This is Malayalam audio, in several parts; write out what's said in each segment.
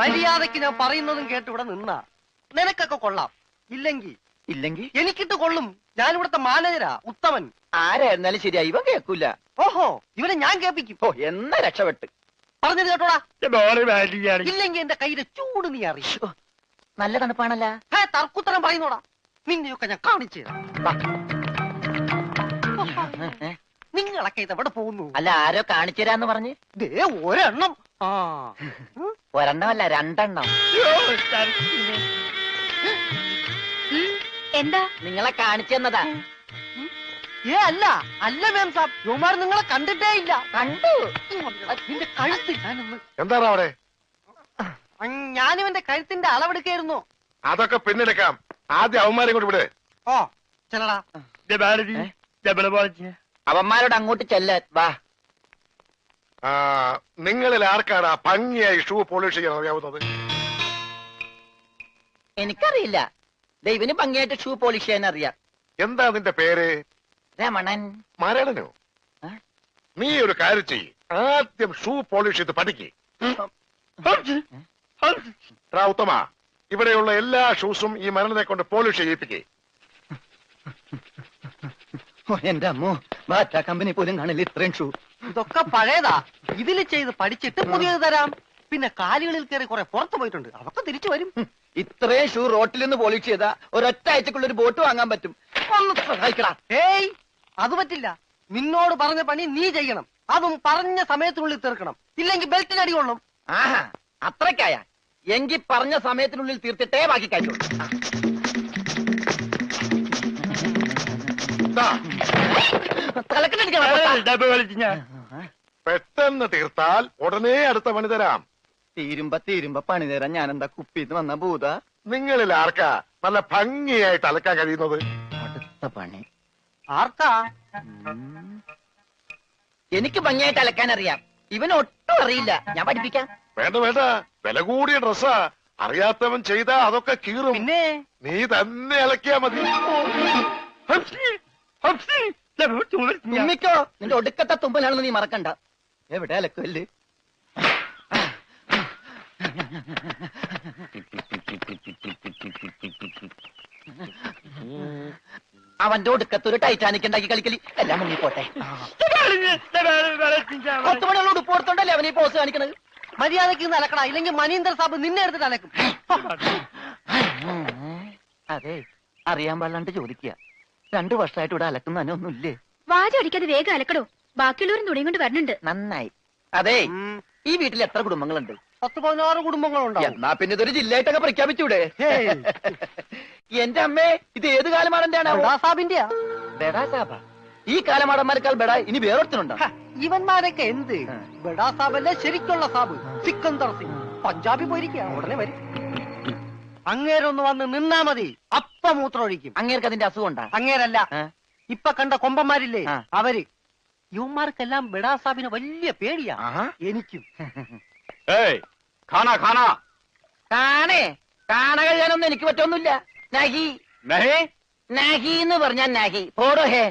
മര്യാദക്ക് ഞാൻ പറയുന്നതും കേട്ട് ഇവിടെ നിന്നാ നിനക്കൊക്കെ കൊള്ളാം. ഇല്ലെങ്കിൽ എനിക്കിട്ട് കൊള്ളും. ഞാൻ ഇവിടുത്തെ മാനേജരാ, ഉത്തമൻ. ആരായിരുന്നാലും ശരിയാ, ഇവൻ കേൾക്കൂല. ഓഹോ, ഇവനെ ഞാൻ കേൾപ്പിക്കും. ഓ, എന്നാ രക്ഷപ്പെട്ട്. പറഞ്ഞത് കേട്ടോടാ. ഇല്ലെങ്കിൽ എന്റെ കയ്യിലെ ചൂട് നീ അറിയോ? നല്ല തണുപ്പാണല്ല. തർക്കുത്തരം പറയുന്നോടാ. നിന്നെയൊക്കെ ഞാൻ കാണിച്ചു തരാം. നിങ്ങളൊക്കെ ഇതെവിടെ പോകുന്നു? അല്ല, ആരോ കാണിച്ചു തരാന്ന് പറഞ്ഞ്. ദേ ഒരെണ്ണം. ഒരെണ്ണമല്ല, രണ്ടെണ്ണം. എന്താ? നിങ്ങളെ കാണിച്ചു തന്നതാ. അല്ല അല്ല മാം സാബ്, യുമാർ നിങ്ങളെ കണ്ടിട്ടേ ഇല്ല. കണ്ടു. നിന്റെ കഴുത്ത് എന്താണ് അവിടെ? ഞാനിവന്റെ കഴുത്തിന്റെ അളവെടുക്കായിരുന്നു. അതൊക്കെ പിന്നെടുക്കാം. ആദ്യം അവന്മാരെ കൊണ്ട് വിടെ. ഓ ചെല്ലടാ. അവന്മാരോട് അങ്ങോട്ട് ചെല്ലാൻ വാ. നിങ്ങളിൽ ആർക്കാണ് ഭംഗിയായി ഷൂ പോളിഷ് ചെയ്യാൻ അറിയാവുന്നത്? എനിക്കറിയില്ല. ദൈവന് ഭംഗിയായിട്ട് ഷൂ പോളിഷ് ചെയ്യാൻ അറിയാം. എന്താ നിന്റെ പേര്? രമണൻ. മരണനോ? നീ ഒരു കാര്യം ചെയ്യ്, ആദ്യം ഷൂ പോളിഷ് ചെയ്ത് പഠിക്ക്. ഉത്തമ, ഇവിടെയുള്ള എല്ലാ ഷൂസും ഈ മരണനെ കൊണ്ട് പോളിഷ് ചെയ്യിപ്പിക്കേ. എന്റെ അമ്മോ, ബാറ്റ കമ്പനി പോലും കാണില്ല ഇത്രയും ഷൂ. ഇതൊക്കെ പഴയതാ. ഇതില് ചെയ്ത് പഠിച്ചിട്ട് പുതിയത് തരാം. പിന്നെ കാലുകളിൽ കയറി കുറെ പുറത്തു പോയിട്ടുണ്ട്, അതൊക്കെ തിരിച്ചു വരും. ഇത്രയും ഷൂ റോട്ടിൽ നിന്ന് പോളിഷ് ചെയ്താ ഒരൊറ്റ ആഴ്ചക്കുള്ള ഒരു ബോട്ട് വാങ്ങാൻ പറ്റും. ഒന്ന് സഹായിക്കടാ. ഏയ്, അത് പറ്റില്ല. നിന്നോട് പറഞ്ഞ പണി നീ ചെയ്യണം. അതും പറഞ്ഞ സമയത്തിനുള്ളിൽ തീർക്കണം. ഇല്ലെങ്കിൽ ബെൽറ്റിന് അടി കൊള്ളും. ആഹാ, അത്രക്കായ എങ്കിൽ പറഞ്ഞ സമയത്തിനുള്ളിൽ തീർത്തിട്ടേ ബാക്കി കഴിച്ചു. പെട്ടെന്ന് തീർത്താൽ ഉടനെ അടുത്ത പണി തരാം. തീരുമ്പ പണി തരാൻ ഞാൻ എന്താ കുപ്പിന്ന് വന്ന ഭൂത? നിങ്ങളിൽ ആർക്കാ നല്ല ഭംഗിയായിട്ട് അലക്കാൻ കഴിയുന്നത്? അടുത്ത പണി ആർക്കാ? എനിക്ക് ഭംഗിയായിട്ട് അലക്കാൻ അറിയാം. ഇവന് ഒട്ടും അറിയില്ല. ഞാൻ പഠിപ്പിക്കാം. വേണ്ട വേണ്ട, വില കൂടിയ ഡ്രസ്സാ. അറിയാത്തവൻ ചെയ്താ അതൊക്കെ കീറും. പിന്നെ നീ തന്നെ അലക്കിയാ മതി. തുമ്മിക്കോ, നിന്റെ ഒടുക്കത്തെ തുമ്പലാണെന്ന് നീ മറക്കണ്ട. എവിടെ അലക്കല്ലേ? അവന്റെ ഒടുക്കത്തൊരു ടൈറ്റാനിക് ഉണ്ടാക്കി കളിക്കലി. എല്ലാം മുങ്ങി പോട്ടെ. 10 മണിയുള്ള ഉടുപ്പ് കൊടുത്തോണ്ടല്ലേ അവനീ പോസ് കാണിക്കണത്. മര്യാദക്ക് ഇന്ന് അലക്കടാ, ഇല്ലെങ്കിൽ മനീന്ദർ സാബ് നിന്നെ എടുത്തിട്ട് അലക്കും. അതെ, അറിയാൻ പാടില്ലാണ്ട് ചോദിക്കുക. 2 വർഷമായിട്ട് ഇവിടെ അലക്കുന്നതിനൊന്നുമില്ലേ? വാചടിക്കാതെ വേഗം അലക്കടോ, ബാക്കിയുള്ളവരും തുണിയും കൊണ്ട് വരണുണ്ട്. നന്നായി. അതെ, ഈ വീട്ടിൽ എത്ര കുടുംബങ്ങളുണ്ട്? 10-16 കുടുംബങ്ങളുണ്ടാവും. എന്നാ പിന്നെ ഇതൊരു ജില്ലയായിട്ടൊക്കെ പ്രഖ്യാപിച്ചൂടെ? എന്റെ അമ്മേ, ഇത് ഏത് കാലമാടന്റെയാണ്? സാബിന്റെയാ. ബെഡാ സാബ. ഈ കാലമാടന്മാരെക്കാൾ ബെഡാ ഇനി വേറൊരുത്തനുണ്ടോ? ഇവന്മാരൊക്കെ എന്ത്? ബെഡാ സാബല്ലേ ശരിക്കുള്ള സാബ്, സിക്കന്ദർ സിംഗ്. പഞ്ചാബി പോയിരിക്കുക, ഉടനെ വരും. അങ്ങേരൊന്ന് വന്ന് നിന്നാ മതി, അപ്പ മൂത്രമൊഴിക്കും. അങ്ങേർക്ക് അതിന്റെ അസുഖം ഉണ്ടാ? അങ്ങേരല്ല, ഇപ്പൊ കണ്ട കൊമ്പന്മാരില്ലേ അവര്. യുവന്മാർക്കെല്ലാം ബെഡാ സാബിന് വലിയ പേടിയാ. എനിക്കും. കാണ കഴിയാനൊന്നും എനിക്ക് പറ്റൊന്നുമില്ല. നഹി നഹി എന്ന് പറഞ്ഞാൽ നഹി. പോടോ ഹേ.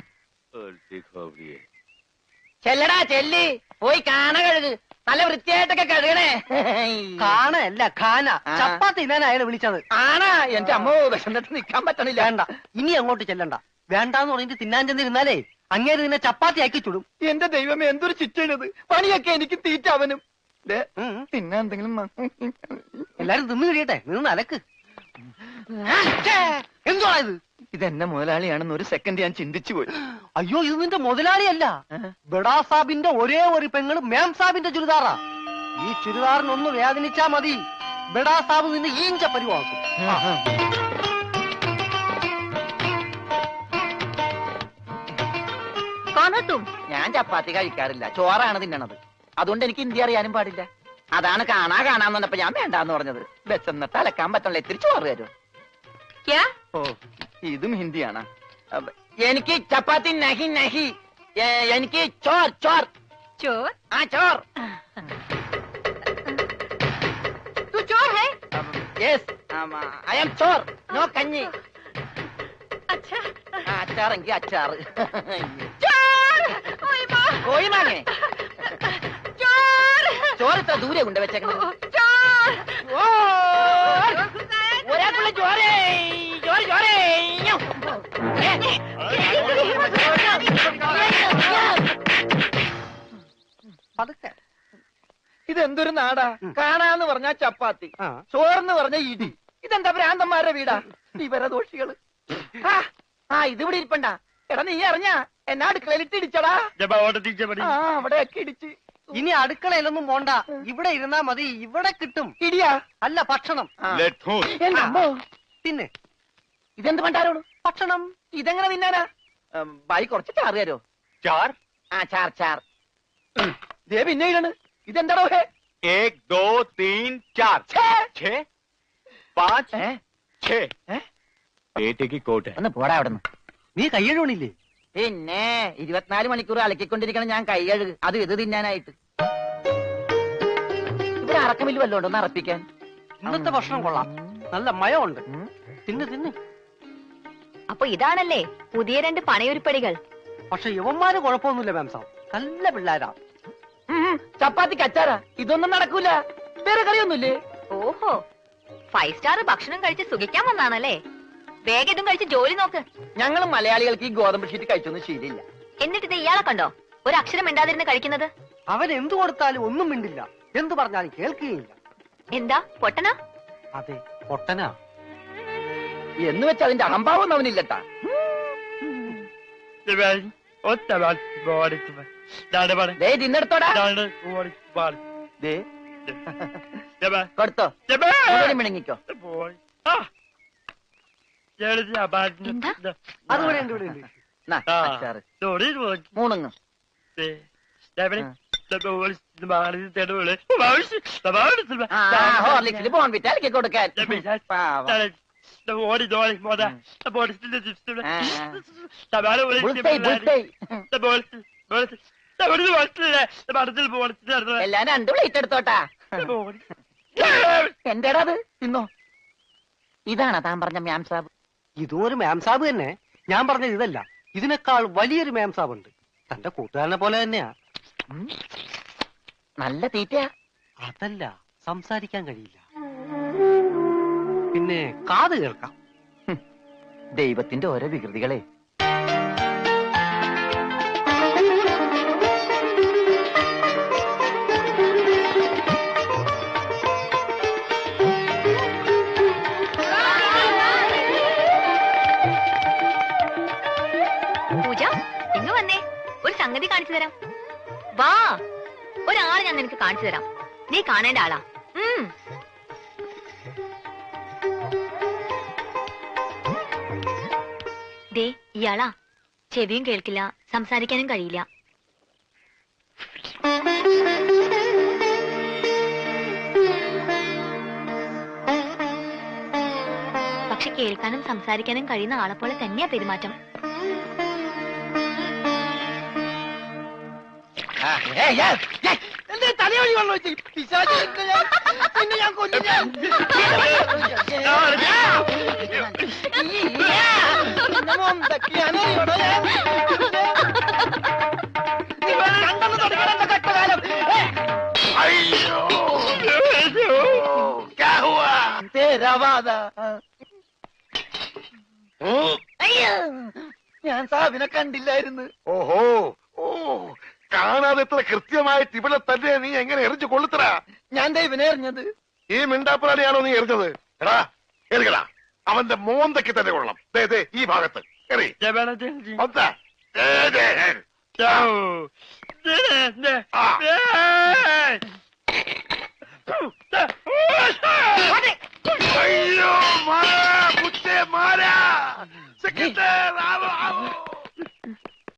ചെല്ലടാ ചെല്ലി, പോയി കാണ കഴുക്. നല്ല വൃത്തിയായിട്ടൊക്കെ കഴുകണേ. കാണല്ല ഖാന. ചപ്പാത്തി ഞാൻ അയാളെ വിളിച്ചത്. ആണാ? എന്റെ അമ്മോ, വിശന്നിട്ട് നിക്കാൻ പറ്റണില്ല. വേണ്ട, ഇനി അങ്ങോട്ട് ചെല്ലണ്ട. വേണ്ടാന്ന് പറഞ്ഞിട്ട് തിന്നാൻ ചെന്നിരുന്നാലേ അങ്ങേര് നിന്നെ ചപ്പാത്തി ആക്കി ചുടും. എന്റെ ദൈവമേ, എന്തൊരു ശിക്ഷണത്. പണിയൊക്കെ എനിക്ക് തീറ്റ അവനും. പിന്നെ എന്തെങ്കിലും എല്ലാരും തിന്നു കഴിയട്ടെ, നിന്ന് അലക്ക്. എന്തുവാ ഇത്? ഇതെന്നെ മുതലാളിയാണെന്ന് ഒരു സെക്കൻഡ് ഞാൻ ചിന്തിച്ചു പോയി. അയ്യോ, ഇത് നിന്റെ മുതലാളിയല്ല. ബെഡാ സാബിന്റെ ഒരേ ഒരു പെങ്ങള് മാം സാബിന്റെ ചുരിദാറാ. ഈ ചുരിദാറിനൊന്ന് വേദനിച്ചാ മതി, ബെഡാ സാബ് നിന്നെ ഈഞ്ച പരിവാക്കും. ഞാൻ ചപ്പാത്തി കഴിക്കാറില്ല, ചോറാണ് തിന്നണത്. അതുകൊണ്ട് എനിക്ക് ഹിന്ദി അറിയാനും പാടില്ല. അതാണ് കാണാന്ന് പറഞ്ഞപ്പോ ഞാൻ വേണ്ടാന്ന് പറഞ്ഞത്. ബെച്ചെന്നിട്ട് അലക്കാൻ പറ്റണല്ലോ, ഇത്തിരി ചോറ് തരുമോ? ഓ, ഇതും ഹിന്ദിയാണ്. എനിക്ക് ചപ്പാത്തി നഹി നഹി, എനിക്ക് ചോർ ചോർ ചോർ. ആ ചോർ. Yes, I am Chor. No കഞ്ഞി. അച്ചാറെങ്കിൽ അച്ചാറ്. കോഴി മാങ്ങേ. ചോറ് ഇത്ര ദൂരെ കൊണ്ട് വെച്ചേക്കുന്നത് ഒരാൾക്കുള്ള ചോരേ ചോറ് ചോരേ പതുക്കെ. ഇതെന്തൊരു നാടാ. കാണാന്ന് പറഞ്ഞാ ചപ്പാത്തി, ആ. ചോറെന്ന് പറഞ്ഞ ഇടി. ഇതെന്താ ഭ്രാന്തന്മാരുടെ വീടാ. വിവരദോഷികള്. ഇതിവിടെ ഇരിപ്പണ്ട. എടാ നീ അറിഞ്ഞാ എന്നാ അടുക്കളയിലിട്ട് ഇടിച്ചടാ. അവിടെയൊക്കെ ഇടിച്ച്. ഇനി അടുക്കളയിലൊന്നും പോണ്ട, ഇവിടെ ഇരുന്നാ മതി. ഇവിടെ കിട്ടും ഇടിയാ അല്ല ഭക്ഷണം. എന്റെ അമ്മോ. പിന്നെ ഇതെന്ത് പണ്ടാരോണ് ഭക്ഷണം. ഇതെങ്ങനെ തിന്നാനാ? ബായി കുറച്ച് ചാറ് തരോ? चार ചാർ ചാർ. ദേ പിന്നെ ഇതാണ്. ഇതെന്താടോ? 1 2 3 4 6 5 6 बेटे की कोट है ഒന്ന് പോടാ അവിടെ നിന്ന്. നീ കയ്യഴുണില്ലേ? പിന്നെ 24 മണിക്കൂർ അലക്കിക്കൊണ്ടിരിക്കണം ഞാൻ കൈ കഴുകു. അത് ഇത് തിന്നാനായിട്ട്. ഇവിടെ അറക്കമില്ല വല്ലോണ്ട് ഒന്ന് അറപ്പിക്കാൻ. ഇന്നത്തെ ഭക്ഷണം കൊള്ളാം, നല്ല മയമുണ്ട്. തിന്ന് തിന്ന്. അപ്പൊ ഇതാണല്ലേ പുതിയ 2 പണയൊരുപ്പടികൾ. പക്ഷെ യവന്മാര് കുഴപ്പമൊന്നുമില്ല മാം സാബ്, നല്ല പിള്ളേരാ. ചപ്പാത്തിക്ക് അച്ചാറാ. ഇതൊന്നും നടക്കൂല. വേറെ കറിയൊന്നുമില്ലേ? ഓഹോ, 5 സ്റ്റാർ ഭക്ഷണം കഴിച്ച് സുഖിക്കാൻ വന്നാണല്ലേ. വേഗം ഇതും കഴിച്ച് ജോലി നോക്ക്. ഞങ്ങൾ മലയാളികൾക്ക് ഈ ഗോതമ്പ് ഷീറ്റ് കഴിച്ചൊന്നും ശീലില്ല. എന്നിട്ട് ഇത് ഇയാളെ കണ്ടോ ഒരു അക്ഷരം മിണ്ടാതിരുന്ന് കഴിക്കുന്നത്? അവൻ എന്തു കൊടുത്താലും ഒന്നും മിണ്ടില്ല, എന്തു പറഞ്ഞാലും കേൾക്കുകയില്ല. എന്താ പൊട്ടനാ? അതെ പൊട്ടനാ. എന്ന് വെച്ചാൽ അതിന്റെ അഹംഭാവം അവനില്ലട്ടാ. തിന്നെടുത്തോടാ. കൊടുത്തോ മിണങ്ങിക്കോ. എന്താ? അതുപോലെ ഉണ്ട്, ഇവിടെ ഉണ്ട്. മൂണുങ്ങ്. ഹോർലിക്സിൽ ബോൺവിറ്റ അലക്കി കൊടുക്കാൻ. എല്ലാം 2 പ്ലേറ്റ് എടുത്തോട്ടാ. എന്റേടാ അത് തിന്നോ. ഇതാണോ താൻ പറഞ്ഞ മാം സാബ്? ഇതും ഒരു മാം സാബ് തന്നെ. ഞാൻ പറഞ്ഞത് ഇതല്ല, ഇതിനേക്കാൾ വലിയൊരു മാം സാബ് ഉണ്ട്. തന്റെ കൂട്ടുകാരനെ പോലെ തന്നെയാ. നല്ല തീറ്റയാ. അതല്ല, സംസാരിക്കാൻ കഴിയില്ല, പിന്നെ കാത് കേൾക്കാം. ദൈവത്തിന്റെ ഓരോ വികൃതികളെ. പൂജ ഇങ്ങ് വന്നേ, ഒരു സംഗതി കാണിച്ചു തരാം. വാ, ഒരാളെ ഞാൻ നിനക്ക് കാണിച്ചു തരാം. നീ കാണേണ്ട ആളാ. ദേ ഇയാളാ. ചെവിയും കേൾക്കില്ല, സംസാരിക്കാനും കഴിയില്ല. പക്ഷെ കേൾക്കാനും സംസാരിക്കാനും കഴിയുന്ന ആളെ പോലെ തന്നെയാ പെരുമാറ്റം. തലയോടി വെള്ളം വെച്ച് പിന്നെ ഞാൻ കൊല്ലും. क्या हुआ? ഞാൻ സാബിനെ കണ്ടില്ലായിരുന്നു. ഓഹോ, ഓ, കാണാതെ എത്ര കൃത്യമായിട്ട് ഇവിടെ തന്നെ നീ എങ്ങനെ എറിഞ്ഞു കൊള്ളുത്തറ? ഞാൻ ദൈവനെ എറിഞ്ഞത്. ഈ മിണ്ടാപ്പുറാണിയാണോ നീ എറിഞ്ഞത്? എടാ എറികളാ, അവന്റെ മോന്തയ്ക്ക് തന്നെ കൊള്ളണം. ഈ ഭാഗത്ത് എറി. അയ്യോ മാരാ, മാരാ, സെക്രട്ടറി